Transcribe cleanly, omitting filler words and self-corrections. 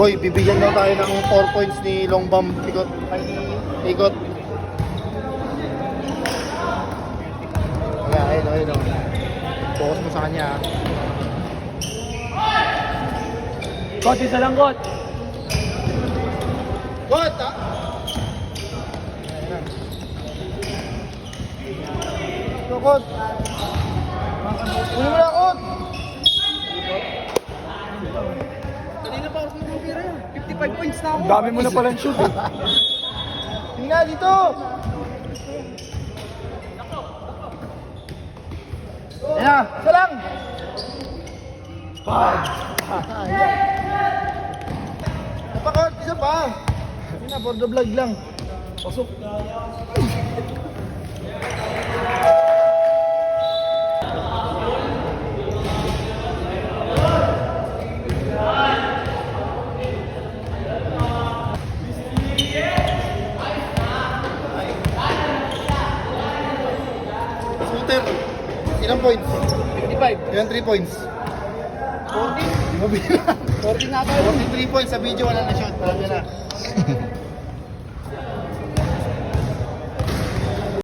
Boy, bibigyan daw tayo ng 4 points ni Long Bomb. Ikot. Ikot. Yeah, ayun. Focus mo sa kanya. Coach, isa lang, coach. What? Coach. Uli mo na, coach. Kanina pa ako sumubira yan. 55 points na ako. Dami mo na palang shoot eh. Tingnan dito. Ayan, isa lang. Napakot, isa pa. Hindi na, for the vlog lang. Pasok. Shooter, ilang points? 55. Ilan 3 points? 40. Di ba bilang? 40 na tayo. 43 points sa video, wala na shot. Alam niya na.